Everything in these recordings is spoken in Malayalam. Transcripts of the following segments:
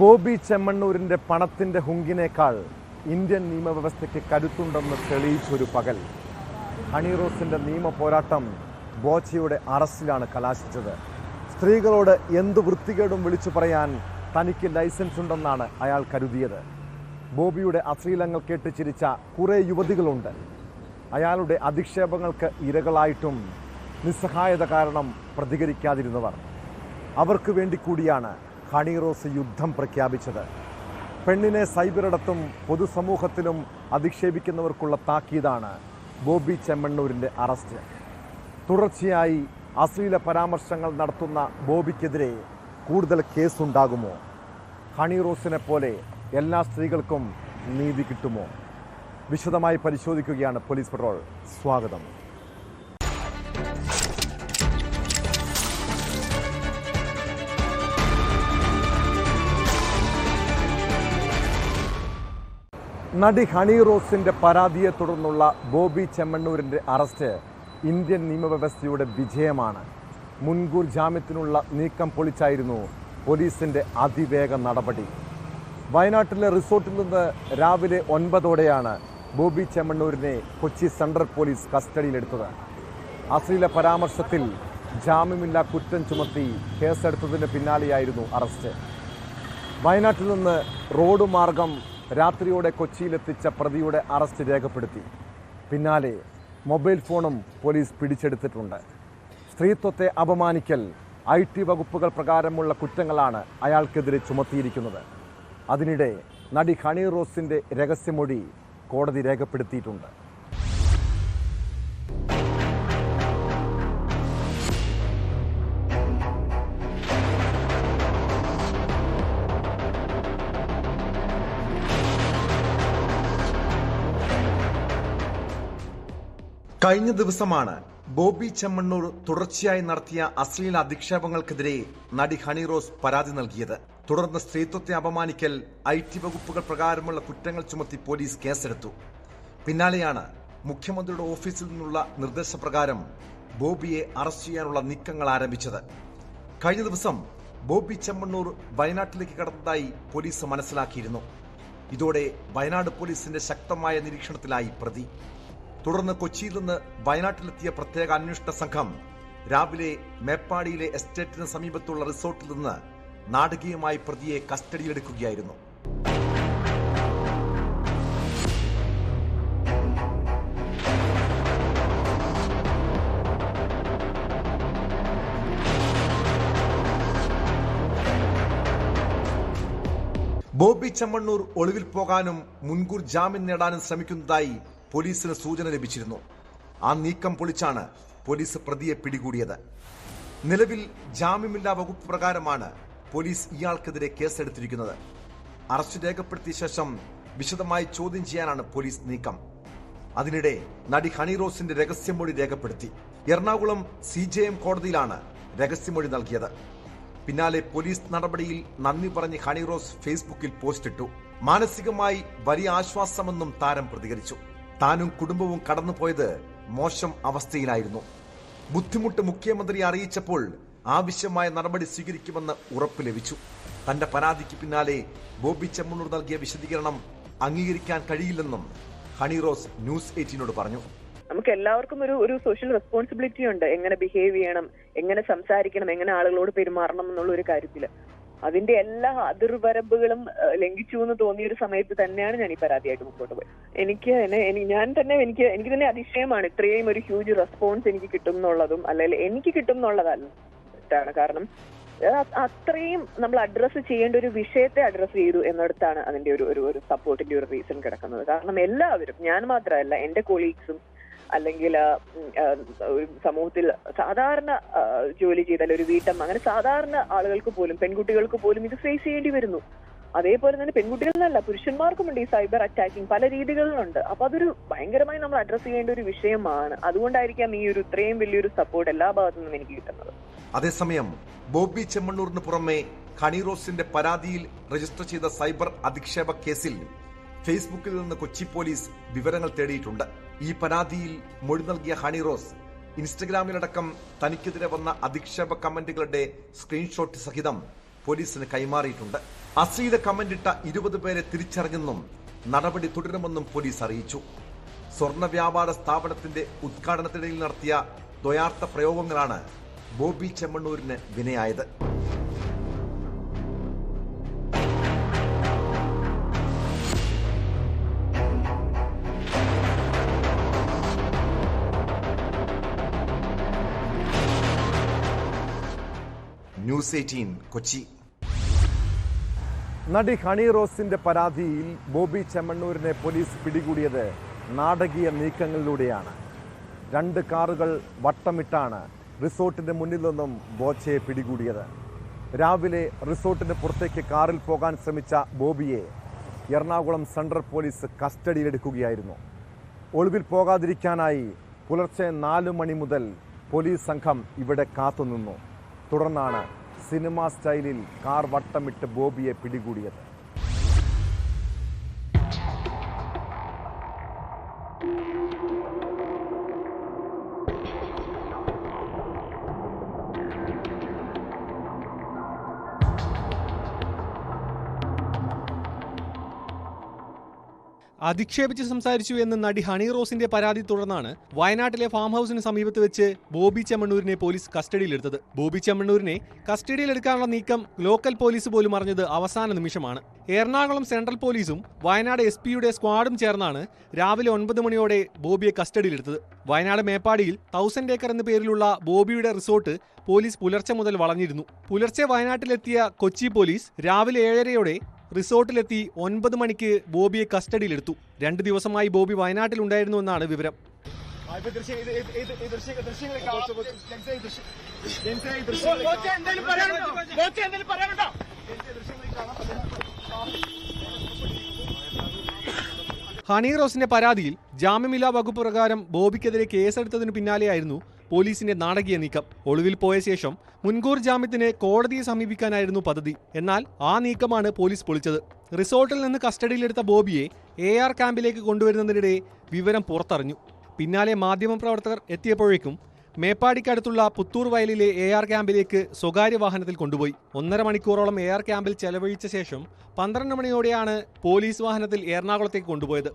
ബോബി ചെമ്മണ്ണൂരിൻ്റെ പണത്തിൻ്റെ ഹുങ്കിനേക്കാൾ ഇന്ത്യൻ നിയമവ്യവസ്ഥയ്ക്ക് കരുത്തുണ്ടെന്ന് തെളിയിച്ചൊരു പകൽ. ഹണി റോസിൻ്റെ നിയമ പോരാട്ടം ബോച്ചയുടെ അറസ്റ്റിലാണ് കലാശിച്ചത്. സ്ത്രീകളോട് എന്തു വൃത്തികേടും വിളിച്ചു പറയാൻ തനിക്ക് ലൈസൻസ് ഉണ്ടെന്നാണ് അയാൾ കരുതിയത്. ബോബിയുടെ അശ്ലീലങ്ങൾ കേട്ട് ചിരിച്ച കുറേ യുവതികളുണ്ട്. അയാളുടെ അധിക്ഷേപങ്ങൾക്ക് ഇരകളായിട്ടും നിസ്സഹായത കാരണം പ്രതികരിക്കാതിരുന്നവർ. അവർക്ക് വേണ്ടി കൂടിയാണ് ഹണി റോസ് യുദ്ധം പ്രഖ്യാപിച്ചത്. പെണ്ണിനെ സൈബറിടത്തും പൊതുസമൂഹത്തിലും അധിക്ഷേപിക്കുന്നവർക്കുള്ള താക്കീതാണ് ബോബി ചെമ്മണ്ണൂരിൻ്റെ അറസ്റ്റ്. തുടർച്ചയായി അശ്ലീല പരാമർശങ്ങൾ നടത്തുന്ന ബോബിക്കെതിരെ കൂടുതൽ കേസുണ്ടാകുമോ? ഹണി റോസിനെ പോലെ എല്ലാ സ്ത്രീകൾക്കും നീതി കിട്ടുമോ? വിശദമായി പരിശോധിക്കുകയാണ് പോലീസ് പെട്രോൾ. സ്വാഗതം. നടി ഹണി റോസിൻ്റെ പരാതിയെ തുടർന്നുള്ള ബോബി ചെമ്മണ്ണൂരിൻ്റെ അറസ്റ്റ് ഇന്ത്യൻ നിയമവ്യവസ്ഥയുടെ വിജയമാണ്. മുൻകൂർ ജാമ്യത്തിനുള്ള നീക്കം പൊളിച്ചായിരുന്നു പോലീസിൻ്റെ അതിവേഗ നടപടി. വയനാട്ടിലെ റിസോർട്ടിൽ നിന്ന് രാവിലെ 9 ബോബി ചെമ്മണ്ണൂരിനെ കൊച്ചി സെൻട്രൽ പോലീസ് കസ്റ്റഡിയിലെടുത്തത്. അശ്ലീല പരാമർശത്തിൽ ജാമ്യമില്ലാ കുറ്റം ചുമത്തി കേസെടുത്തതിന് പിന്നാലെയായിരുന്നു അറസ്റ്റ്. വയനാട്ടിൽ നിന്ന് റോഡ് മാർഗം രാത്രിയോടെ കൊച്ചിയിലെത്തിച്ച പ്രതിയുടെ അറസ്റ്റ് രേഖപ്പെടുത്തി. പിന്നാലെ മൊബൈൽ ഫോണും പോലീസ് പിടിച്ചെടുത്തിട്ടുണ്ട്. സ്ത്രീത്വത്തെ അപമാനിക്കൽ, IT വകുപ്പുകൾ പ്രകാരമുള്ള കുറ്റങ്ങളാണ് അയാൾക്കെതിരെ ചുമത്തിയിരിക്കുന്നത്. അതിനിടെ നടി ഹണി റോസിൻ്റെ രഹസ്യമൊഴി കോടതി രേഖപ്പെടുത്തിയിട്ടുണ്ട്. കഴിഞ്ഞ ദിവസമാണ് ബോബി ചെമ്മണ്ണൂർ തുടർച്ചയായി നടത്തിയ അശ്ലീല അധിക്ഷേപങ്ങൾക്കെതിരെ നടി ഹണി റോസ് പരാതി നൽകിയത്. തുടർന്ന് സ്ത്രീത്വത്തെ അപമാനിക്കൽ, IT വകുപ്പുകൾ പ്രകാരമുള്ള കുറ്റങ്ങൾ ചുമത്തി പോലീസ് കേസെടുത്തു. പിന്നാലെയാണ് മുഖ്യമന്ത്രിയുടെ ഓഫീസിൽ നിന്നുള്ള നിർദ്ദേശപ്രകാരം ബോബിയെ അറസ്റ്റ് ചെയ്യാനുള്ള നീക്കങ്ങൾ ആരംഭിച്ചത്. കഴിഞ്ഞ ദിവസം ബോബി ചെമ്മണ്ണൂർ വയനാട്ടിലേക്ക് കടന്നതായി പോലീസ് മനസ്സിലാക്കിയിരുന്നു. ഇതോടെ വയനാട് പോലീസിന്റെ ശക്തമായ നിരീക്ഷണത്തിലായി പ്രതി. തുടർന്ന് കൊച്ചിയിൽ നിന്ന് വയനാട്ടിലെത്തിയ പ്രത്യേക അന്വേഷണ സംഘം രാവിലെ മേപ്പാടിയിലെ എസ്റ്റേറ്റിന് സമീപത്തുള്ള റിസോർട്ടിൽ നിന്ന് നാടകീയമായി പ്രതിയെ കസ്റ്റഡിയിലെടുക്കുകയായിരുന്നു. ബോബി ചെമ്മണ്ണൂർ ഒളിവിൽ പോകാനും മുൻകൂർ ജാമ്യം നേടാനും ശ്രമിക്കുന്നതായി പോലീസിന് സൂചന ലഭിച്ചിരുന്നു. ആ നീക്കം പൊളിച്ചാണ് പോലീസ് പ്രതിയെ പിടികൂടിയത്. നിലവിൽ ജാമ്യമില്ലാ വകുപ്പ് പ്രകാരമാണ് പോലീസ് ഇയാൾക്കെതിരെ കേസെടുത്തിരിക്കുന്നത്. അറസ്റ്റ് രേഖപ്പെടുത്തിയ ശേഷം വിശദമായി ചോദ്യം ചെയ്യാനാണ് പോലീസ് നീക്കം. അതിനിടെ നടി ഹണി റോസിന്റെ രഹസ്യമൊഴി രേഖപ്പെടുത്തി. എറണാകുളം CJM കോടതിയിലാണ് രഹസ്യമൊഴി നൽകിയത്. പിന്നാലെ പോലീസ് നടപടിയിൽ നന്ദി പറഞ്ഞ് ഹണി റോസ് ഫേസ്ബുക്കിൽ പോസ്റ്റിട്ടു. മാനസികമായി വലിയ ആശ്വാസമെന്നും താരം പ്രതികരിച്ചു. താനും കുടുംബവും കടന്നുപോയത് മോശം അവസ്ഥയിലായിരുന്നു. ബുദ്ധിമുട്ട് മുഖ്യമന്ത്രിയെ അറിയിച്ചപ്പോൾ ആവശ്യമായ നടപടി സ്വീകരിക്കുമെന്ന് ഉറപ്പ് ലഭിച്ചു. തന്റെ പരാതിക്ക് പിന്നാലെ ബോബി ചെമ്മണ്ണൂർ നൽകിയ വിശദീകരണം അംഗീകരിക്കാൻ കഴിയില്ലെന്നും ഹണി റോസ് ന്യൂസ് 18 പറഞ്ഞു. നമുക്ക് എല്ലാവർക്കും ഒരു സോഷ്യൽ റെസ്പോൺസിബിലിറ്റി ഉണ്ട്. എങ്ങനെ ബിഹേവ് ചെയ്യണം, എങ്ങനെ സംസാരിക്കണം, എങ്ങനെ ആളുകളോട് പെരുമാറണം എന്നുള്ള ഒരു കാര്യത്തില് അതിന്റെ എല്ലാ അതിർവരമ്പുകളും ലംഘിച്ചു എന്ന് തോന്നിയ ഒരു സമയത്ത് തന്നെയാണ് ഞാൻ ഈ പരാതിയായിട്ട് മുമ്പോട്ട് പോയത്. എനിക്ക് തന്നെ അതിശയമാണ് ഇത്രയും ഒരു ഹ്യൂജ് റെസ്പോൺസ് എനിക്ക് കിട്ടും എന്നുള്ളതും, അല്ലെങ്കിൽ എനിക്ക് കിട്ടും എന്നുള്ളതല്ല. കാരണം അത്രയും നമ്മൾ അഡ്രസ്സ് ചെയ്യേണ്ട ഒരു വിഷയത്തെ അഡ്രസ്സ് ചെയ്തു എന്നിടത്താണ് അതിന്റെ ഒരു സപ്പോർട്ടിന്റെ ഒരു റീസൺ കിടക്കുന്നത്. കാരണം എല്ലാവരും, ഞാൻ മാത്രമല്ല, എന്റെ കൊളീഗ്സും അല്ലെങ്കിൽ ഒരു സമൂഹത്തിൽ സാധാരണ ജോലി ചെയ്താൽ ഒരു വീട്ടമ്മ, അങ്ങനെ സാധാരണ ആളുകൾക്ക് പോലും, പെൺകുട്ടികൾക്ക് പോലും ഇത് ഫേസ് ചെയ്യേണ്ടി വരുന്നു. അതേപോലെ തന്നെ പെൺകുട്ടികളെന്നല്ല, പുരുഷന്മാർക്കുമുണ്ട് ഈ സൈബർ അറ്റാക്കിംഗ്, പല രീതികളിലുണ്ട്. അപ്പൊ അതൊരു ഭയങ്കരമായി നമ്മൾ അഡ്രസ് ചെയ്യേണ്ട ഒരു വിഷയമാണ്. അതുകൊണ്ടായിരിക്കാം ഈ ഒരു ഇത്രയും വലിയൊരു സപ്പോർട്ട് എല്ലാ ഭാഗത്തു നിന്നും എനിക്ക് കിട്ടുന്നത്. അതേസമയം ബോബി ചെമ്മണ്ണൂരിന് പുറമെ ഹണി റോസിന്റെ പരാതിയിൽ രജിസ്റ്റർ ചെയ്ത സൈബർ അധിക്ഷേപ കേസിൽ ഫേസ്ബുക്കിൽ നിന്ന് കൊച്ചി പോലീസ് വിവരങ്ങൾ തേടിയിട്ടുണ്ട്. ഈ പരാതിയിൽ മൊഴി നൽകിയ ഹണി റോസ് ഇൻസ്റ്റഗ്രാമിലടക്കം തനിക്കെതിരെ വന്ന അധിക്ഷേപ കമന്റുകളുടെ സ്ക്രീൻഷോട്ട് സഹിതം പോലീസിന് കൈമാറിയിട്ടുണ്ട്. അശ്ലീല കമന്റിട്ട 20 പേരെ തിരിച്ചറിഞ്ഞെന്നും നടപടി തുടരുമെന്നും പോലീസ് അറിയിച്ചു. സ്വർണ്ണ വ്യാപാര സ്ഥാപനത്തിന്റെ ഉദ്ഘാടനത്തിനിടയിൽ നടത്തിയ ദ്വയാർത്ഥ പ്രയോഗങ്ങളാണ് ബോബി ചെമ്മണ്ണൂരിന് വിനയായത്. ന്യൂസ് 18 കൊച്ചി. നടി ഹണി റോസിന്റെ പരാതിയിൽ ബോബി ചെമ്മണ്ണൂരിനെ പോലീസ് പിടികൂടിയത് നാടകീയ നീക്കങ്ങളിലൂടെയാണ്. 2 കാറുകൾ വട്ടമിട്ടാണ് റിസോർട്ടിന്റെ മുന്നിൽ നിന്നും ബോച്ചയെ പിടികൂടിയത്. രാവിലെ റിസോർട്ടിന് പുറത്തേക്ക് കാറിൽ പോകാൻ ശ്രമിച്ച ബോബിയെ എറണാകുളം സെൻട്രൽ പോലീസ് കസ്റ്റഡിയിലെടുക്കുകയായിരുന്നു. ഒളിവിൽ പോകാതിരിക്കാനായി പുലർച്ചെ 4 മണി മുതൽ പോലീസ് സംഘം ഇവിടെ കാത്തുനിന്നു. തുടർന്നാണ് സിനിമാ സ്റ്റൈലിൽ കാർ വട്ടമിട്ട് ബോബിയെ പിടികൂടിയത്. അധിക്ഷേപിച്ച് സംസാരിച്ചു എന്ന നടി ഹണി റോസിന്റെ പരാതി തുടർന്നാണ് വയനാട്ടിലെ ഫാം ഹൌസിന് സമീപത്ത് വെച്ച് ബോബി ചെമ്മണ്ണൂരിനെ പോലീസ് കസ്റ്റഡിയിലെടുത്തത്. ബോബി ചെമ്മണ്ണൂരിനെ കസ്റ്റഡിയിലെടുക്കാനുള്ള നീക്കം ലോക്കൽ പോലീസ് പോലും അറിഞ്ഞത് അവസാന നിമിഷമാണ്. എറണാകുളം സെൻട്രൽ പോലീസും വയനാട് SP-യുടെ സ്ക്വാഡും ചേർന്നാണ് രാവിലെ 9 മണിയോടെ ബോബിയെ കസ്റ്റഡിയിലെടുത്തത്. വയനാട് മേപ്പാടിയിൽ 1000 ഏക്കർ എന്ന പേരിലുള്ള ബോബിയുടെ റിസോർട്ട് പോലീസ് പുലർച്ചെ മുതൽ വളഞ്ഞിരുന്നു. പുലർച്ചെ വയനാട്ടിലെത്തിയ കൊച്ചി പോലീസ് രാവിലെ 7:30യോടെ റിസോർട്ടിലെത്തി 9 മണിക്ക് ബോബിയെ കസ്റ്റഡിയിലെടുത്തു. 2 ദിവസമായി ബോബി വയനാട്ടിലുണ്ടായിരുന്നുവെന്നാണ് വിവരം. ഹണി റോസിന്റെ പരാതിയിൽ ജാമ്യമില്ലാ വകുപ്പ് പ്രകാരം ബോബിക്കെതിരെ കേസെടുത്തതിനു പിന്നാലെയായിരുന്നു പോലീസിന്റെ നാടകീയ നീക്കം. ഒളിവിൽ പോയ ശേഷം മുൻകൂർ ജാമ്യത്തിന് കോടതിയെ സമീപിക്കാനായിരുന്നു പദ്ധതി. എന്നാൽ ആ നീക്കമാണ് പോലീസ് പൊളിച്ചത്. റിസോർട്ടിൽ നിന്ന് കസ്റ്റഡിയിലെടുത്ത ബോബിയെ AR ക്യാമ്പിലേക്ക് കൊണ്ടുവരുന്നതിനിടെ വിവരം പുറത്തറിഞ്ഞു. പിന്നാലെ മാധ്യമപ്രവർത്തകർ എത്തിയപ്പോഴേക്കും മേപ്പാടിക്കടുത്തുള്ള പുത്തൂർ വയലിലെ AR ക്യാമ്പിലേക്ക് സ്വകാര്യ വാഹനത്തിൽ കൊണ്ടുപോയി. 1.5 മണിക്കൂറോളം AR ക്യാമ്പിൽ ചെലവഴിച്ച ശേഷം 12 മണിയോടെയാണ് പോലീസ് വാഹനത്തിൽ എറണാകുളത്തേക്ക് കൊണ്ടുപോയത്.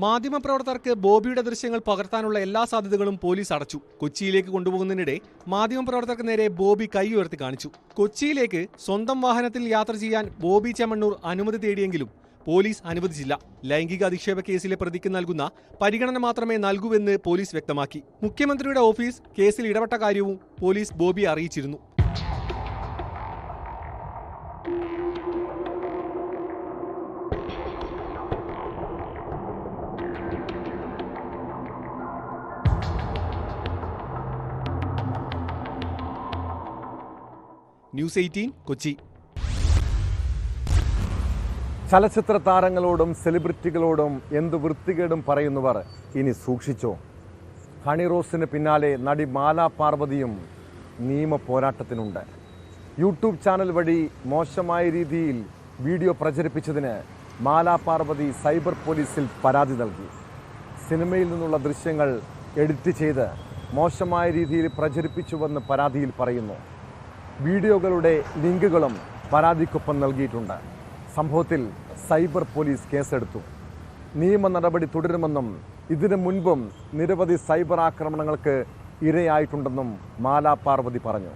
മാധ്യമപ്രവർത്തകർക്ക് ബോബിയുടെ ദൃശ്യങ്ങൾ പകർത്താനുള്ള എല്ലാ സാധ്യതകളും പോലീസ് അടച്ചു. കൊച്ചിയിലേക്ക് കൊണ്ടുപോകുന്നതിനിടെ മാധ്യമപ്രവർത്തകർക്ക് നേരെ ബോബി കൈ ഉയർത്തി കാണിച്ചു. കൊച്ചിയിലേക്ക് സ്വന്തം വാഹനത്തിൽ യാത്ര ചെയ്യാൻ ബോബി ചെമ്മണ്ണൂർ അനുമതി തേടിയെങ്കിലും പോലീസ് അനുവദിച്ചില്ല. ലൈംഗിക അധിക്ഷേപ കേസിലെ പ്രതിക്ക് നൽകുന്ന പരിഗണന മാത്രമേ നൽകൂവെന്ന് പോലീസ് വ്യക്തമാക്കി. മുഖ്യമന്ത്രിയുടെ ഓഫീസ് കേസിൽ ഇടപെട്ട കാര്യവും പോലീസ് ബോബിയെ അറിയിച്ചിരുന്നു. ന്യൂസ് 18 കൊച്ചി. ചലച്ചിത്ര താരങ്ങളോടും സെലിബ്രിറ്റികളോടും എന്ത് വൃത്തികേടും പറയുന്നവർ ഇനി സൂക്ഷിച്ചോ. ഹണി റോസിന് പിന്നാലെ നടി മാലാ പാർവതിയും നിയമ പോരാട്ടത്തിനുണ്ട്. യൂട്യൂബ് ചാനൽ വഴി മോശമായ രീതിയിൽ വീഡിയോ പ്രചരിപ്പിച്ചതിന് മാലാ പാർവതി സൈബർ പോലീസിൽ പരാതി നൽകി. സിനിമയിൽ നിന്നുള്ള ദൃശ്യങ്ങൾ എഡിറ്റ് ചെയ്ത് മോശമായ രീതിയിൽ പ്രചരിപ്പിച്ചുവെന്ന് പരാതിയിൽ പറയുന്നു. വീഡിയോകളുടെ ലിങ്കുകളും പരാതിക്കൊപ്പം നൽകിയിട്ടുണ്ട്. സംഭവത്തിൽ സൈബർ പോലീസ് കേസെടുത്തു. നിയമ നടപടി തുടരുമെന്നും ഇതിനു മുൻപും നിരവധി സൈബർ ആക്രമണങ്ങൾക്ക് ഇരയായിട്ടുണ്ടെന്നും മാലാ പാർവതി പറഞ്ഞു.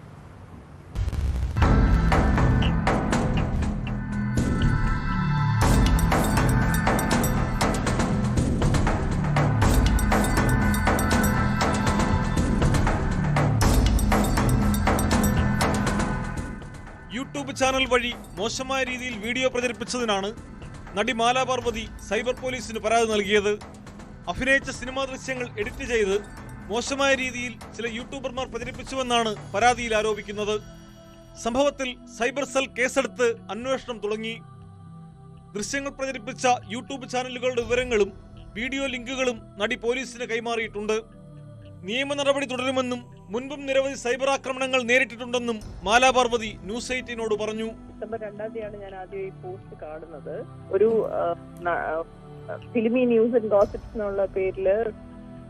യൂട്യൂബ് ചാനൽ വഴി മോശമായ രീതിയിൽ വീഡിയോ പ്രചരിപ്പിച്ചതിനാണ് നടി മാലാ പാർവതി സൈബർ പോലീസിന് പരാതി നൽകിയത്. അഭിനയിച്ച സിനിമാ ദൃശ്യങ്ങൾ എഡിറ്റ് ചെയ്ത് മോശമായ രീതിയിൽ ചില യൂട്യൂബർമാർ പ്രചരിപ്പിച്ചുവെന്നാണ് പരാതിയിൽ ആരോപിക്കുന്നത്. സംഭവത്തിൽ സൈബർ സെൽ കേസെടുത്ത് അന്വേഷണം തുടങ്ങി. ദൃശ്യങ്ങൾ പ്രചരിപ്പിച്ച യൂട്യൂബ് ചാനലുകളുടെ വിവരങ്ങളും വീഡിയോ ലിങ്കുകളും നടി പോലീസിന് കൈമാറിയിട്ടുണ്ട്. നിയമ നടപടി തുടരുമെന്നും മുൻപും നിരവധി സൈബർ ആക്രമണങ്ങൾ നേരിട്ടിട്ടുണ്ടെന്നും മാലാപാർവതി ന്യൂസ് 18 പറഞ്ഞു. ഡിസംബർ 2-ാം തീയതിയാണ് ഞാൻ ആദ്യം ഈ പോസ്റ്റ് കാണുന്നത്. ഒരു ഫിലിമി ന്യൂസ് ആൻഡ് ഗോസിപ്സ് എന്നുള്ള പേരില്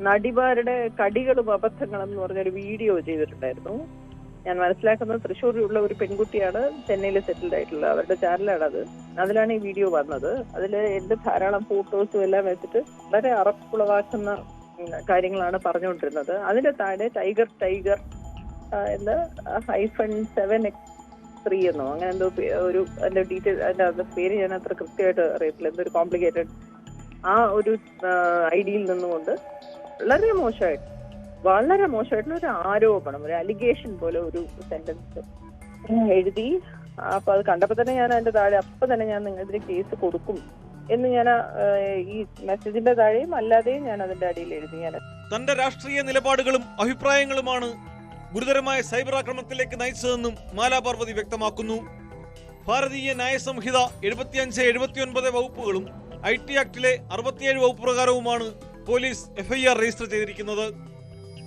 നടിമാരുടെ കടികളും അബദ്ധങ്ങളും എന്ന് പറഞ്ഞൊരു വീഡിയോ ചെയ്തിട്ടുണ്ടായിരുന്നു. ഞാൻ മനസ്സിലാക്കുന്നത് തൃശ്ശൂരിലുള്ള ഒരു പെൺകുട്ടിയാണ് ചെന്നൈയിൽ സെറ്റിൽഡ് ആയിട്ടുള്ളത്. അവരുടെ ചാനലാണ് അത്. അതിലാണ് ഈ വീഡിയോ വന്നത്. അതിൽ എന്റെ ധാരാളം ഫോട്ടോസും എല്ലാം വെച്ചിട്ട് വളരെ അറപ്പുളവാക്കുന്ന കാര്യങ്ങളാണ് പറഞ്ഞുകൊണ്ടിരുന്നത്. അതിന്റെ താഴെ ടൈഗർ എന്ന് -7x3 എന്നോ അങ്ങനെ എന്തോ ഒരു അതിന്റെ ഡീറ്റെയിൽ അതിന്റെ പേര് ഞാൻ അത്ര കൃത്യമായിട്ട് അറിയത്തില്ല. എന്തൊരു കോംപ്ലിക്കേറ്റഡ് ആ ഒരു ഐഡിയിൽ നിന്നുകൊണ്ട് വളരെ മോശമായിട്ടുള്ള ഒരു ആരോപണം, ഒരു അലിഗേഷൻ പോലെ ഒരു സെന്റൻസ് എഴുതി. അപ്പൊ അത് കണ്ടപ്പോ തന്നെ ഞാൻ അതിന്റെ താഴെ അപ്പൊ തന്നെ ഞാൻ നിങ്ങൾക്കെതിരെ കേസ് കൊടുക്കും എന്ന് ഞാൻ ഈ മെസ്സേജിന്റെ താഴെയും അല്ലാതെയും ഞാൻ അതിന്റെ അടിയിൽ എഴുതി. ഞാൻ തന്റെ രാഷ്ട്രീയ നിലപാടുകളും അഭിപ്രായങ്ങളുമാണ് ഗുരുതരമായ സൈബർ ആക്രമണത്തിലേക്ക് നയിച്ചതെന്നും മാലാപാർവതി വ്യക്തമാക്കുന്നു. ഭാരതീയ ന്യായ സംഹിത 75-79 വകുപ്പുകളും IT ആക്ടിലെ 67 വകുപ്പ് പ്രകാരവുമാണ് പോലീസ് FIR രജിസ്റ്റർ ചെയ്തിരിക്കുന്നത്.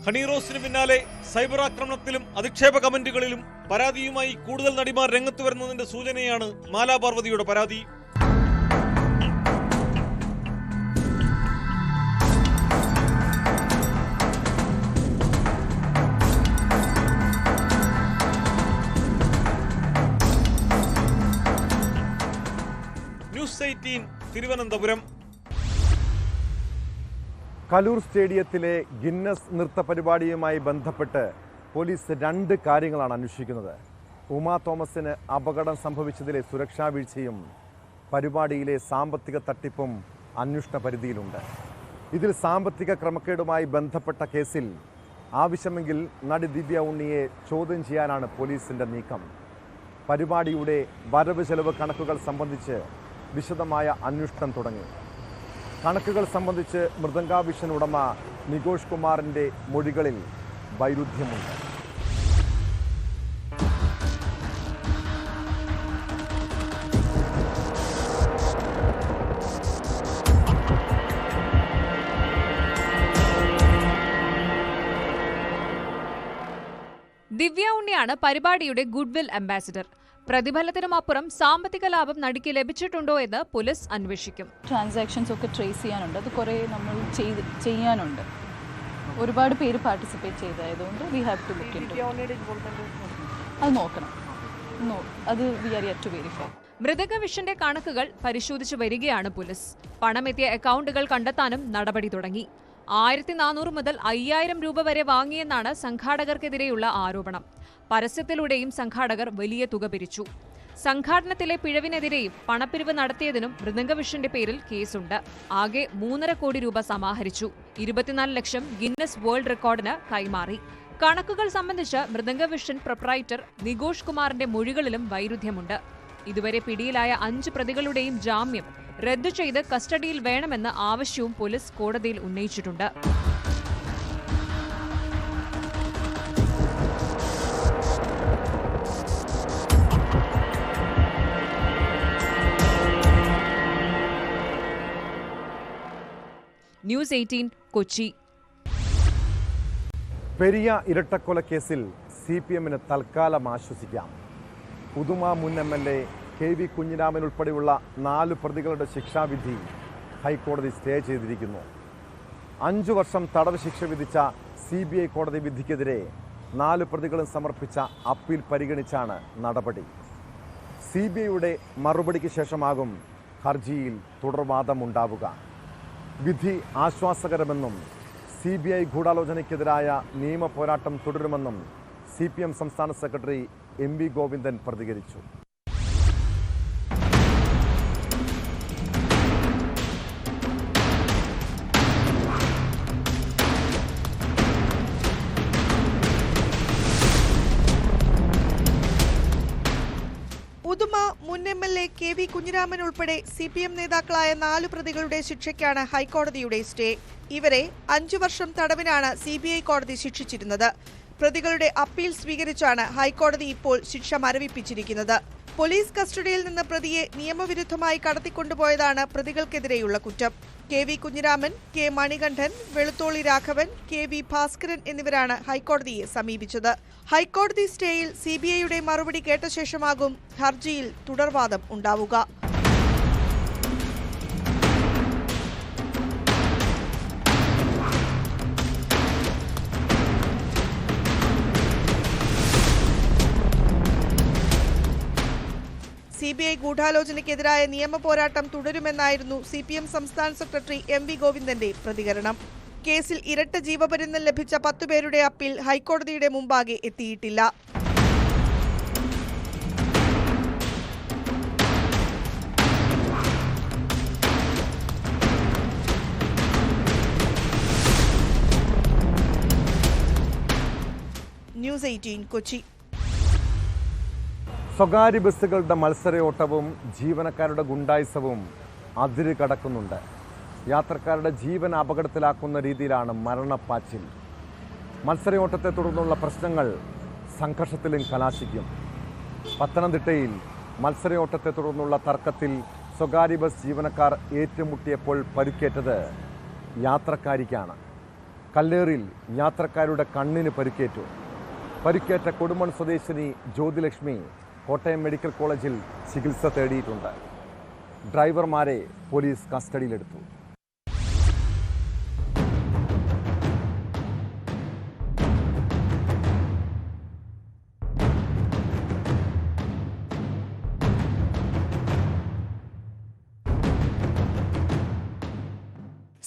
ഹണി റോസിന് പിന്നാലെ സൈബർ ആക്രമണത്തിലും അധിക്ഷേപ കമന്റുകളിലും പരാതിയുമായി കൂടുതൽ നടിമാർ രംഗത്ത് വരുന്നതിന്റെ സൂചനയാണ് മാലാപാർവതിയുടെ പരാതി. ന്യൂസ് 18 തിരുവനന്തപുരം. കലൂർ സ്റ്റേഡിയത്തിലെ ഗിന്നസ് നൃത്ത പരിപാടിയുമായി ബന്ധപ്പെട്ട് പോലീസ് 2 കാര്യങ്ങളാണ് അന്വേഷിക്കുന്നത്. ഉമാ തോമസിന് അപകടം സംഭവിച്ചതിലെ സുരക്ഷാ വീഴ്ചയും പരിപാടിയിലെ സാമ്പത്തിക തട്ടിപ്പും അന്വേഷണ പരിധിയിലുണ്ട്. ഇതിൽ സാമ്പത്തിക ക്രമക്കേടുമായി ബന്ധപ്പെട്ട കേസിൽ ആവശ്യമെങ്കിൽ നടി ദിവ്യ ഉണ്ണിയെ ചോദ്യം ചെയ്യാനാണ് പോലീസിൻ്റെ നീക്കം. പരിപാടിയുടെ വരവ് ചെലവ് കണക്കുകൾ സംബന്ധിച്ച് വിശദമായ അന്വേഷണം തുടങ്ങി. കണക്കുകൾ സംബന്ധിച്ച് മൃദംഗാവിഷൻ ഉടമ നികോഷ് കുമാറിൻ്റെ മൊഴികളിൽ വൈരുദ്ധ്യമുണ്ട്. ദിവ്യ ഉണ്ണിയാണ് പരിപാടിയുടെ ഗുഡ്വിൽ അംബാസിഡർ. പ്രതിഫലത്തിനുമപ്പുറം സാമ്പത്തിക ലാഭം നടിക്ക് ലഭിച്ചിട്ടുണ്ടോ എന്ന് പോലീസ് അന്വേഷിക്കും. ട്രാൻസാക്ഷൻസ് ഒക്കെ ട്രേസ് ചെയ്യാനുണ്ട്. അത് കുറേ നമ്മൾ ചെയ്യാനുണ്ട്. ഒരുപാട് പേര് പാർട്ടിസിപ്പേറ്റ് ചെയ്തതുകൊണ്ട് we have to look into അത് നോക്കണം. അത് we are yet to verify. മൃദംഗവിഷന്റെ കണക്കുകൾ പരിശോധിച്ചു വരികയാണ് പോലീസ്. പണമെത്തിയ അക്കൗണ്ടുകൾ കണ്ടെത്താനും നടപടി തുടങ്ങി. 1400 മുതൽ 5000 രൂപ വരെ വാങ്ങിയെന്നാണ് സംഘാടകർക്കെതിരെയുള്ള ആരോപണം. പരസ്യത്തിലൂടെയും സംഘാടകർ വലിയ തുക പിരിച്ചു. സംഘാടനത്തിലെ പിഴവിനെതിരെയും പണപ്പിരിവ് നടത്തിയതിനും മൃദംഗവിഷന്റെ പേരിൽ കേസുണ്ട്. ആകെ 3.5 കോടി രൂപ സമാഹരിച്ചു. 24 ലക്ഷം ഗിന്നസ് വേൾഡ് റെക്കോർഡിന് കൈമാറി. കണക്കുകൾ സംബന്ധിച്ച് മൃദംഗവിഷൻ പ്രൊപ്രൈറ്റർ നികോഷ് കുമാറിന്റെ മൊഴികളിലും വൈരുദ്ധ്യമുണ്ട്. ഇതുവരെ പിടിയിലായ 5 പ്രതികളുടെയും ജാമ്യം റദ്ദു ചെയ്ത് കസ്റ്റഡിയിൽ വേണമെന്ന ആവശ്യവും പോലീസ് കോടതിയിൽ ഉന്നയിച്ചിട്ടുണ്ട്. ന്യൂസ് 18 കൊച്ചി. പെരിയ ഇരട്ടക്കൊലക്കേസിൽ CPM-ന് തൽക്കാലം ആശ്വസിക്കാം. ഉദുമ മുൻ MLA KV കുഞ്ഞിരാമൻ ഉൾപ്പെടെയുള്ള 4 പ്രതികളുടെ ശിക്ഷാവിധി ഹൈക്കോടതി സ്റ്റേ ചെയ്തിരിക്കുന്നു. 5 വർഷം തടവ് ശിക്ഷ വിധിച്ച CBI കോടതി വിധിക്കെതിരെ 4 പ്രതികളും സമർപ്പിച്ച അപ്പീൽ പരിഗണിച്ചാണ് നടപടി. CBIയുടെ മറുപടിക്ക് ശേഷമാകും ഹർജിയിൽ തുടർവാദമുണ്ടാവുക. വിധി ആശ്വാസകരമെന്നും CBI ഗൂഢാലോചനയ്ക്കെതിരായ നിയമ പോരാട്ടം തുടരുമെന്നും CPM സംസ്ഥാന സെക്രട്ടറി MV ഗോവിന്ദൻ പ്രതികരിച്ചു. ഉദുമ മുൻ MLA KV കുഞ്ഞിരാമൻ ഉൾപ്പെടെ CPM നേതാക്കളായ 4 പ്രതികളുടെ ശിക്ഷയ്ക്കാണ് ഹൈക്കോടതിയുടെ സ്റ്റേ. ഇവരെ 5 വർഷം തടവിനാണ് CBI കോടതി ശിക്ഷിച്ചിരുന്നത്. പ്രതികളുടെ അപ്പീൽ സ്വീകരിച്ചാണ് ഹൈക്കോടതി ഇപ്പോൾ ശിക്ഷ മരവിപ്പിച്ചിരിക്കുന്നത്. പോലീസ് കസ്റ്റഡിയിൽ നിന്ന് പ്രതിയെ നിയമവിരുദ്ധമായി കടത്തിക്കൊണ്ടുപോയതാണ് പ്രതികൾക്കെതിരെയുള്ള കുറ്റം. KV Kunhiraman, K Manikandan, Velutholi Raghavan, KV Bhaskaran എന്നിവരാണ് ഹൈക്കോടതിയെ സമീപിച്ചത്. ഹൈക്കോടതി സ്റ്റേയിൽ CBIയുടെ മറുപടി കേട്ട ശേഷമാകും ഹർജിയിൽ തുടർവാദം ഉണ്ടാവുക. CBI ഗൂഢാലോചനയ്ക്കെതിരായ നിയമ പോരാട്ടം തുടരുമെന്നായിരുന്നു CPM സംസ്ഥാന സെക്രട്ടറി MV ഗോവിന്ദന്റെ പ്രതികരണം. കേസിൽ ഇരട്ട ജീവപര്യന്തം ലഭിച്ച 10 പേരുടെ അപ്പീൽ ഹൈക്കോടതിയുടെ മുമ്പാകെ എത്തിയിട്ടില്ല. ന്യൂസ് 18 കൊച്ചി. സ്വകാര്യ ബസ്സുകളുടെ മത്സരയോട്ടവും ജീവനക്കാരുടെ ഗുണ്ടായിസവും അതിര് കടക്കുന്നുണ്ട്. യാത്രക്കാരുടെ ജീവൻ അപകടത്തിലാക്കുന്ന രീതിയിലാണ് മരണപ്പാച്ചിൽ. മത്സരയോട്ടത്തെ തുടർന്നുള്ള പ്രശ്നങ്ങൾ സംഘർഷത്തിലും കലാശിക്കും. പത്തനംതിട്ടയിൽ മത്സരയോട്ടത്തെ തുടർന്നുള്ള തർക്കത്തിൽ സ്വകാര്യ ബസ് ജീവനക്കാർ ഏറ്റുമുട്ടിയപ്പോൾ പരിക്കേറ്റത് യാത്രക്കാരിക്കാണ്. കല്ലേറിൽ യാത്രക്കാരുടെ കണ്ണിന് പരിക്കേറ്റു. പരിക്കേറ്റ കൊടുമൺ സ്വദേശിനി ജ്യോതിലക്ഷ്മി കോട്ടയം മെഡിക്കൽ കോളേജിൽ ചികിത്സ തേടിയിട്ടുണ്ട്. ഡ്രൈവർമാരെ പോലീസ് കസ്റ്റഡിയിലെടുത്തു.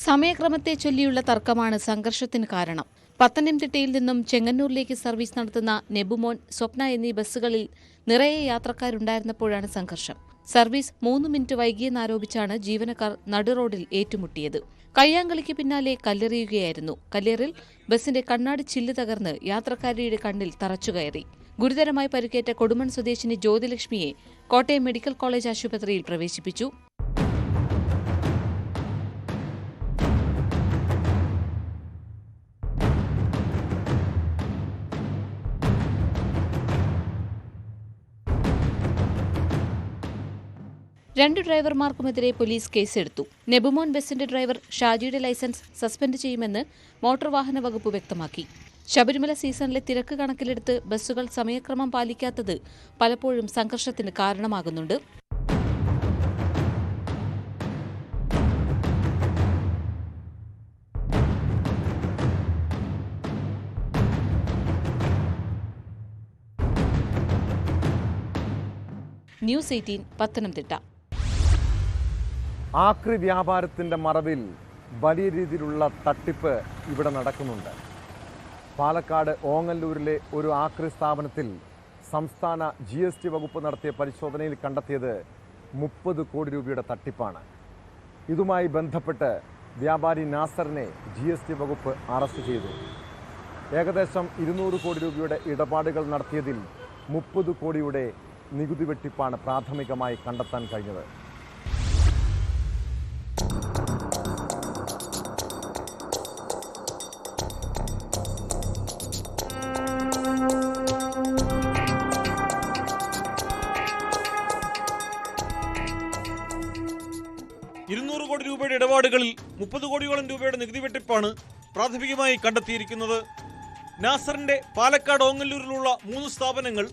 സമയക്രമത്തെ ചൊല്ലിയുള്ള തർക്കമാണ് സംഘർഷത്തിന് കാരണം. പത്തനംതിട്ടയിൽ നിന്നും ചെങ്ങന്നൂരിലേക്ക് സർവീസ് നടത്തുന്ന നെബുമോൻ, സ്വപ്ന എന്നീ ബസ്സുകളിൽ നിറയെ യാത്രക്കാരുണ്ടായിരുന്നപ്പോഴാണ് സംഘർഷം. സർവീസ് 3 മിനിറ്റ് വൈകിയെന്നാരോപിച്ചാണ് ജീവനക്കാർ നടുറോഡിൽ ഏറ്റുമുട്ടിയത്. കയ്യാങ്കളിക്ക് പിന്നാലെ കല്ലെറിയുകയായിരുന്നു. കല്ലേറിൽ ബസിന്റെ കണ്ണാടി ചില്ല് തകർന്ന് യാത്രക്കാരിയുടെ കണ്ണിൽ തറച്ചുകയറി. ഗുരുതരമായി പരിക്കേറ്റ കൊടുമൺ സ്വദേശിനി ജ്യോതിലക്ഷ്മിയെ കോട്ടയം മെഡിക്കൽ കോളേജ് ആശുപത്രിയിൽ പ്രവേശിപ്പിച്ചു. രണ്ട് ഡ്രൈവർമാർക്കുമെതിരെ പോലീസ് കേസെടുത്തു. നെബുമോൻ ബസിന്റെ ഡ്രൈവർ ഷാജിയുടെ ലൈസൻസ് സസ്പെൻഡ് ചെയ്യുമെന്ന് മോട്ടോർ വാഹന വകുപ്പ് വ്യക്തമാക്കി. ശബരിമല സീസണിലെ തിരക്ക് കണക്കിലെടുത്ത് ബസ്സുകൾ സമയക്രമം പാലിക്കാത്തത് പലപ്പോഴും സംഘർഷത്തിന് കാരണമാകുന്നുണ്ട്. ന്യൂസ് 18 പത്തനംതിട്ട. ആക്രി വ്യാപാരത്തിൻ്റെ മറവിൽ വലിയ രീതിയിലുള്ള തട്ടിപ്പ് ഇവിടെ നടക്കുന്നുണ്ട്. പാലക്കാട് ഓങ്ങല്ലൂരിലെ ഒരു ആക്രി സ്ഥാപനത്തിൽ സംസ്ഥാന GST വകുപ്പ് നടത്തിയ പരിശോധനയിൽ കണ്ടെത്തിയത് 30 കോടി രൂപയുടെ തട്ടിപ്പാണ്. ഇതുമായി ബന്ധപ്പെട്ട് വ്യാപാരി നാസറിനെ GST വകുപ്പ് അറസ്റ്റ് ചെയ്തു. ഏകദേശം 200 കോടി രൂപയുടെ ഇടപാടുകൾ നടത്തിയതിൽ 30 കോടിയുടെ നികുതി വെട്ടിപ്പാണ് പ്രാഥമികമായി കണ്ടെത്താൻ കഴിഞ്ഞത്. കോടി രൂപയുടെ ഇടപാടുകളിൽ 30 കോടിയോളം രൂപയുടെ നികുതി വെട്ടിപ്പാണ് പ്രാഥമികമായി കണ്ടെത്തിയിരിക്കുന്നത്. നാസറിന്റെ പാലക്കാട് ഓങ്ങല്ലൂരിലുള്ള 3 സ്ഥാപനങ്ങൾ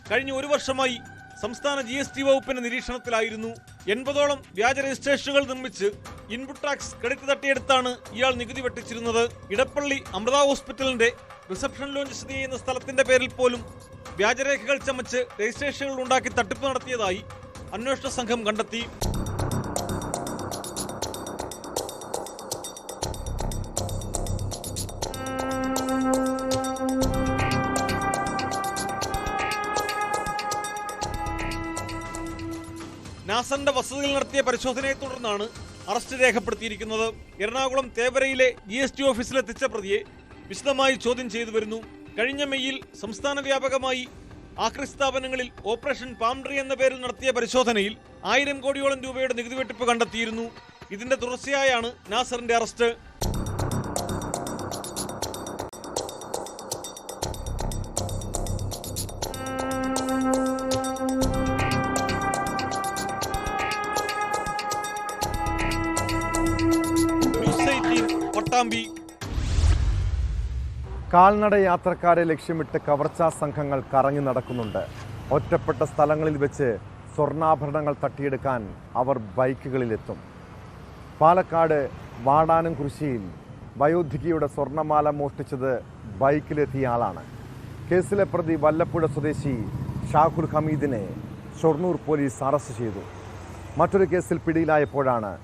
കഴിഞ്ഞ 1 വർഷമായി സംസ്ഥാന GST വകുപ്പിന്റെ നിരീക്ഷണത്തിലായിരുന്നു. 80ഓളം വ്യാജ രജിസ്ട്രേഷനുകൾ നിർമ്മിച്ച് ഇൻപുട്ട് ടാക്സ് ക്രെഡിറ്റ് തട്ടിയെടുത്താണ് ഇയാൾ നികുതി വെട്ടിച്ചിരുന്നത്. ഇടപ്പള്ളി അമൃത ഹോസ്പിറ്റലിന്റെ റിസപ്ഷൻ ലോഞ്ച് സ്ഥിതി ചെയ്യുന്ന സ്ഥലത്തിന്റെ പേരിൽ പോലും വ്യാജരേഖകൾ ചമച്ച് രജിസ്ട്രേഷനുകൾ ഉണ്ടാക്കി തട്ടിപ്പ് നടത്തിയതായി അന്വേഷണ സംഘം കണ്ടെത്തി. നാസറിന്റെ വസതിയിൽ നടത്തിയ പരിശോധനയെ തുടർന്നാണ് അറസ്റ്റ് രേഖപ്പെടുത്തിയിരിക്കുന്നത്. എറണാകുളം തേവരയിലെ GST ഓഫീസിലെത്തിച്ച പ്രതിയെ വിശദമായി ചോദ്യം ചെയ്തു വരുന്നു. കഴിഞ്ഞ മെയ്യിൽ സംസ്ഥാന വ്യാപകമായി ആക്രി സ്ഥാപനങ്ങളിൽ ഓപ്പറേഷൻ പാംട്രി എന്ന പേരിൽ നടത്തിയ പരിശോധനയിൽ 1000 കോടിയോളം രൂപയുടെ നികുതി വെട്ടിപ്പ് കണ്ടെത്തിയിരുന്നു. ഇതിന്റെ തുടർച്ചയായാണ് നാസറിന്റെ അറസ്റ്റ്. പട്ടാമ്പി. കാൽനട യാത്രക്കാരെ ലക്ഷ്യമിട്ട് കവർച്ചാ സംഘങ്ങൾ കറങ്ങി നടക്കുന്നുണ്ട്. ഒറ്റപ്പെട്ട സ്ഥലങ്ങളിൽ വെച്ച് സ്വർണ്ണാഭരണങ്ങൾ തട്ടിയെടുക്കാൻ അവർ ബൈക്കുകളിലെത്തും. പാലക്കാട് വാടാനംകുരിശിയിൽ വയോധികയുടെ സ്വർണ്ണമാല മോഷ്ടിച്ചത് ബൈക്കിലെത്തിയ ആളാണ്. കേസിലെ പ്രതി വല്ലപ്പുഴ സ്വദേശി ഷാഹുൽ ഹമീദിനെ ഷൊർണൂർ പോലീസ് അറസ്റ്റ് ചെയ്തു. മറ്റൊരു കേസിൽ പിടിയിലായപ്പോഴാണ്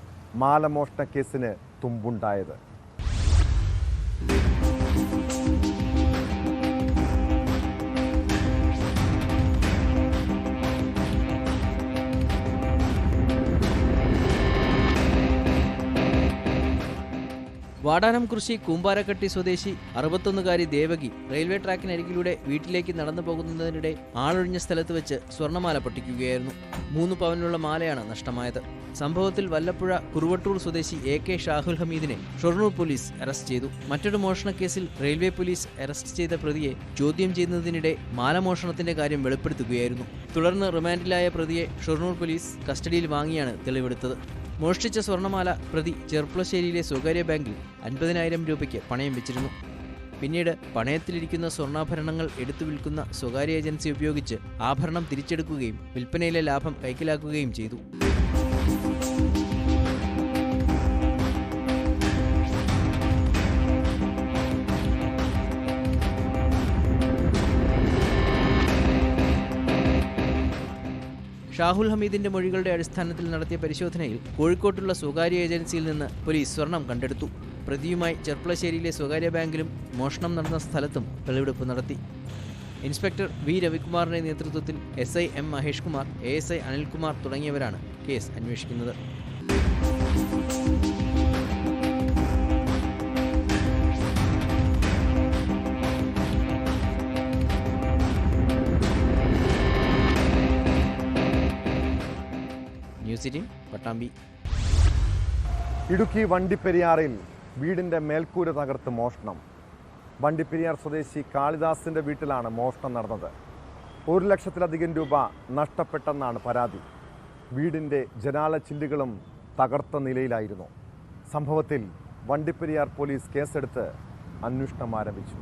മാലമോഷണ കേസിന് തുമ്പുണ്ടായത്. വാടാനംകുരിശി കൂമ്പാരക്കട്ടി സ്വദേശി 61കാരി ദേവകി റെയിൽവേ ട്രാക്കിനരികിലൂടെ വീട്ടിലേക്ക് നടന്നു പോകുന്നതിനിടെ ആളൊഴിഞ്ഞ സ്ഥലത്ത് വെച്ച് സ്വർണ്ണമാല പൊട്ടിക്കുകയായിരുന്നു. 3 പവനുള്ള മാലയാണ് നഷ്ടമായത്. സംഭവത്തിൽ വല്ലപ്പുഴ കുറുവട്ടൂർ സ്വദേശി AK ഷാഹുൽ ഹമീദിനെ ഷൊർണൂർ പോലീസ് അറസ്റ്റ് ചെയ്തു. മറ്റൊരു മോഷണക്കേസിൽ റെയിൽവേ പോലീസ് അറസ്റ്റ് ചെയ്ത പ്രതിയെ ചോദ്യം ചെയ്യുന്നതിനിടെ മാലമോഷണത്തിന്റെ കാര്യം വെളിപ്പെടുത്തുകയായിരുന്നു. തുടർന്ന് റിമാൻഡിലായ പ്രതിയെ ഷൊർണൂർ പോലീസ് കസ്റ്റഡിയിൽ വാങ്ങിയാണ് തെളിവെടുത്തത്. മോഷ്ടിച്ച സ്വർണ്ണമാല പ്രതി ചെർപ്പുളശ്ശേരിയിലെ സ്വകാര്യ ബാങ്കിൽ 50,000 രൂപയ്ക്ക് പണയം വെച്ചിരുന്നു. പിന്നീട് പണയത്തിലിരിക്കുന്ന സ്വർണ്ണാഭരണങ്ങൾ എടുത്തു വിൽക്കുന്ന സ്വകാര്യ ഏജൻസി ഉപയോഗിച്ച് ആഭരണം തിരിച്ചെടുക്കുകയും വിൽപ്പനയിലെ ലാഭം കൈക്കലാക്കുകയും ചെയ്തു. ഷാഹുൽ ഹമീദിന്റെ മൊഴികളുടെ അടിസ്ഥാനത്തിൽ നടത്തിയ പരിശോധനയിൽ കോഴിക്കോട്ടുള്ള സ്വകാര്യ ഏജൻസിയിൽ നിന്ന് പോലീസ് സ്വർണം കണ്ടെടുത്തു. പ്രതിയുമായി ചെർപ്പുളശ്ശേരിയിലെ സ്വകാര്യ ബാങ്കിലും മോഷണം നടന്ന സ്ഥലത്തും തെളിവെടുപ്പ് നടത്തി. ഇൻസ്പെക്ടർ V രവികുമാറിന്റെ നേതൃത്വത്തിൽ SI M Mahesh Kumar, ASI Anilkumar തുടങ്ങിയവരാണ് കേസ് അന്വേഷിക്കുന്നത്. ന്യൂസ് 18 പട്ടാമ്പി. ഇടുക്കി വണ്ടിപ്പെരിയാറിൽ വീടിന്റെ മേൽക്കൂര തകർത്ത് മോഷണം. വണ്ടിപ്പെരിയാർ സ്വദേശി കാളിദാസിന്റെ വീട്ടിലാണ് മോഷണം നടന്നത്. 1 ലക്ഷത്തിലധികം രൂപ നഷ്ടപ്പെട്ടെന്നാണ് പരാതി. വീടിന്റെ ജനാല ചില്ലുകളും തകർത്ത നിലയിലായിരുന്നു. സംഭവത്തിൽ വണ്ടിപ്പെരിയാർ പോലീസ് കേസെടുത്ത് അന്വേഷണം ആരംഭിച്ചു.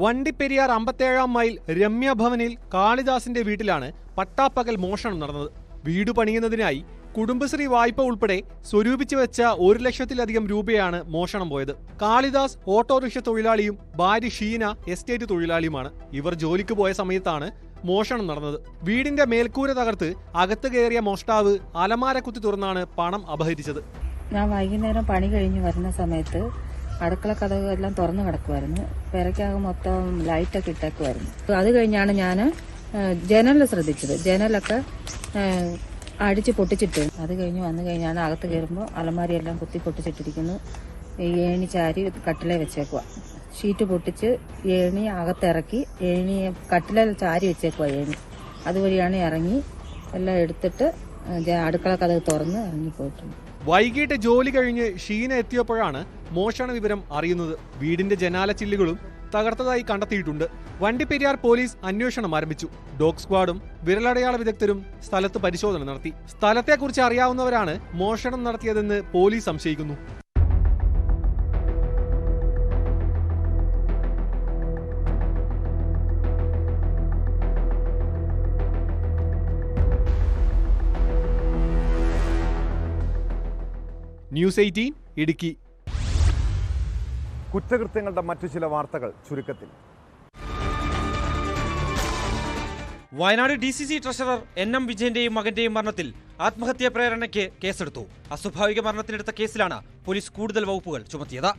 വണ്ടിപ്പെരിയാർ 57-ാം മൈൽ രമ്യ ഭവനിൽ കാളിദാസിന്റെ വീട്ടിലാണ് പട്ടാപ്പകൽ മോഷണം നടന്നത്. വീട് പണിയുന്നതിനായി കുടുംബശ്രീ വായ്പ ഉൾപ്പെടെ സ്വരൂപിച്ചു വെച്ച 1 ലക്ഷത്തിലധികം രൂപയാണ് മോഷണം പോയത്. കാളിദാസ് ഓട്ടോറിക്ഷ തൊഴിലാളിയും ഭാര്യ ഷീന എസ്റ്റേറ്റ് തൊഴിലാളിയുമാണ്. ഇവർ ജോലിക്ക് പോയ സമയത്താണ് മോഷണം നടന്നത്. വീടിന്റെ മേൽക്കൂര തകർത്ത് അകത്ത് കയറിയ മോഷ്ടാവ് അലമാര കുത്തി തുറന്നാണ് പണം അപഹരിച്ചത്. ഞാൻ വൈകുന്നേരം പണി കഴിഞ്ഞ് വരുന്ന സമയത്ത് അടുക്കള കഥകളെല്ലാം തുറന്നു കിടക്കുമായിരുന്നു. പെരയ്ക്കകം മൊത്തം ലൈറ്റൊക്കെ ഇട്ടേക്കുമായിരുന്നു. അത് കഴിഞ്ഞാണ് ഞാൻ ജനൽ ശ്രദ്ധിച്ചത്. ജനലൊക്കെ അടിച്ച് പൊട്ടിച്ചിട്ട് അത് കഴിഞ്ഞ് വന്നു കഴിഞ്ഞാണ് അകത്ത് കയറുമ്പോൾ അലമാരിയെല്ലാം കുത്തി പൊട്ടിച്ചിട്ടിരിക്കുന്നു. ഏണി ചാരി കട്ടിലെ വെച്ചേക്കുക. ഷീറ്റ് പൊട്ടിച്ച് ഏണി അകത്തിറക്കി ഏണി കട്ടിലെ ചാരി വെച്ചേക്കുക. ഏണി അതുവഴിയാണ് ഇറങ്ങി എല്ലാം എടുത്തിട്ട് അടുക്കള കഥ തുറന്ന് ഇറങ്ങിപ്പോയിട്ടുണ്ട്. വൈകിട്ട് ജോലി കഴിഞ്ഞ് ഷീന എത്തിയപ്പോഴാണ് മോഷണ വിവരം അറിയുന്നത്. വീടിന്റെ ജനാല ചില്ലുകളും തകർത്തതായി കണ്ടെത്തിയിട്ടുണ്ട്. വണ്ടിപ്പെരിയാർ പോലീസ് അന്വേഷണം ആരംഭിച്ചു. ഡോഗ് സ്ക്വാഡും വിരലടയാള വിദഗ്ധരും സ്ഥലത്ത് പരിശോധന നടത്തി. സ്ഥലത്തെക്കുറിച്ച് അറിയാവുന്നവരാണ് മോഷണം നടത്തിയതെന്ന് പോലീസ് സംശയിക്കുന്നു. ന്യൂസ് 18 ഇടുക്കി. കുറ്റകൃത്യങ്ങളുടെ മറ്റു ചില വാർത്തകൾ ചുരുക്കത്തിൽ. വയനാട് DCC ട്രഷറർ NM വിജയന്റെയും മകന്റെയും മരണത്തിൽ ആത്മഹത്യാ പ്രേരണയ്ക്ക് കേസെടുത്തു. അസ്വാഭാവിക മരണത്തിനെടുത്ത കേസിലാണ് പോലീസ് കൂടുതൽ വകുപ്പുകൾ ചുമത്തിയത്.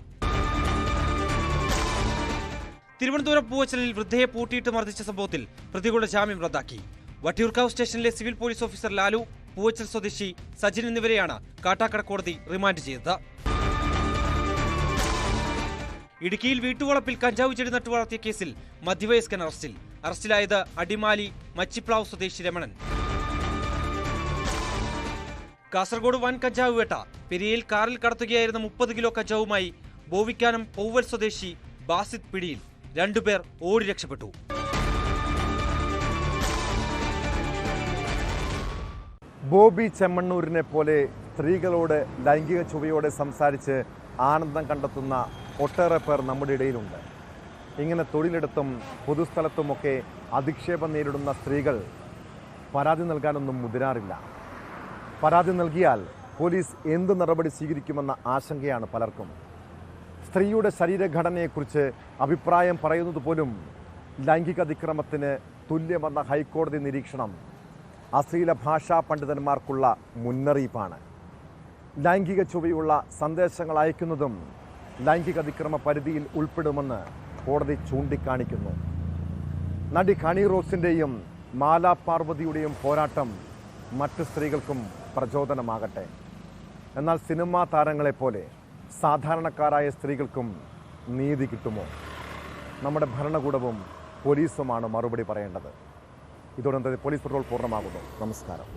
തിരുവനന്തപുരം പൂവച്ചലിൽ വൃദ്ധയെ പൂട്ടിയിട്ട് മർദ്ദിച്ച സംഭവത്തിൽ പ്രതികളുടെ ജാമ്യം റദ്ദാക്കി. വട്ടിയൂർക്കാവ് സ്റ്റേഷനിലെ civil police officer Lalu, Poovachal സ്വദേശി സജിൻ എന്നിവരെയാണ് കാട്ടാക്കട കോടതി റിമാൻഡ് ചെയ്തത്. ഇടുക്കിയിൽ വീട്ടുവളപ്പിൽ കഞ്ചാവ് ചെടി നട്ടു വളർത്തിയ കേസിൽ മധ്യവയസ്കൻ അറസ്റ്റിൽ. അറസ്റ്റിലായത് അടിമാലി മച്ചിപ്ലാവ് സ്വദേശി രമണൻ. കാസർഗോഡ് വൻ കഞ്ചാവ് വേട്ട. പെരിയയിൽ കാറിൽ കടത്തുകയായിരുന്ന 30 കിലോ കഞ്ചാവുമായി ബോവിക്കാനം പൗവൽ സ്വദേശി ബാസിത് പിടിയിൽ. 2 പേർ ഓടി രക്ഷപ്പെട്ടു. ബോബി ചെമ്മണ്ണൂരിനെ പോലെ സ്ത്രീകളോട് ലൈംഗിക ചുവയോടെ സംസാരിച്ച് ആനന്ദം കണ്ടെത്തുന്ന ഒട്ടേറെ പേർ നമ്മുടെ ഇടയിലുണ്ട്. ഇങ്ങനെ തൊഴിലിടത്തും പൊതുസ്ഥലത്തുമൊക്കെ അധിക്ഷേപം നേരിടുന്ന സ്ത്രീകൾ പരാതി നൽകാനൊന്നും മുതിരാറില്ല. പരാതി നൽകിയാൽ പോലീസ് എന്ത് നടപടി സ്വീകരിക്കുമെന്ന ആശങ്കയാണ് പലർക്കും. സ്ത്രീയുടെ ശരീരഘടനയെക്കുറിച്ച് അഭിപ്രായം പറയുന്നത് പോലും ലൈംഗിക അതിക്രമത്തിന് തുല്യമെന്ന ഹൈക്കോടതി നിരീക്ഷണം അശ്ലീല ഭാഷാ പണ്ഡിതന്മാർക്കുള്ള മുന്നറിയിപ്പാണ്. ലൈംഗിക ചുവയുള്ള സന്ദേശങ്ങൾ അയക്കുന്നതും ലൈംഗിക അതിക്രമ പരിധിയിൽ ഉൾപ്പെടുമെന്ന് കോടതി ചൂണ്ടിക്കാണിക്കുന്നു. നടി ഹണി റോസിൻ്റെയും മാലാ പാർവതിയുടെയും പോരാട്ടം മറ്റ് സ്ത്രീകൾക്കും പ്രചോദനമാകട്ടെ. എന്നാൽ സിനിമാ താരങ്ങളെപ്പോലെ സാധാരണക്കാരായ സ്ത്രീകൾക്കും നീതി കിട്ടുമോ? നമ്മുടെ ഭരണകൂടവും പോലീസുമാണ് മറുപടി പറയേണ്ടത്. ഇതോടെ പോലീസ് പെട്രോൾ പൂർണ്ണമാകുന്നു. നമസ്കാരം.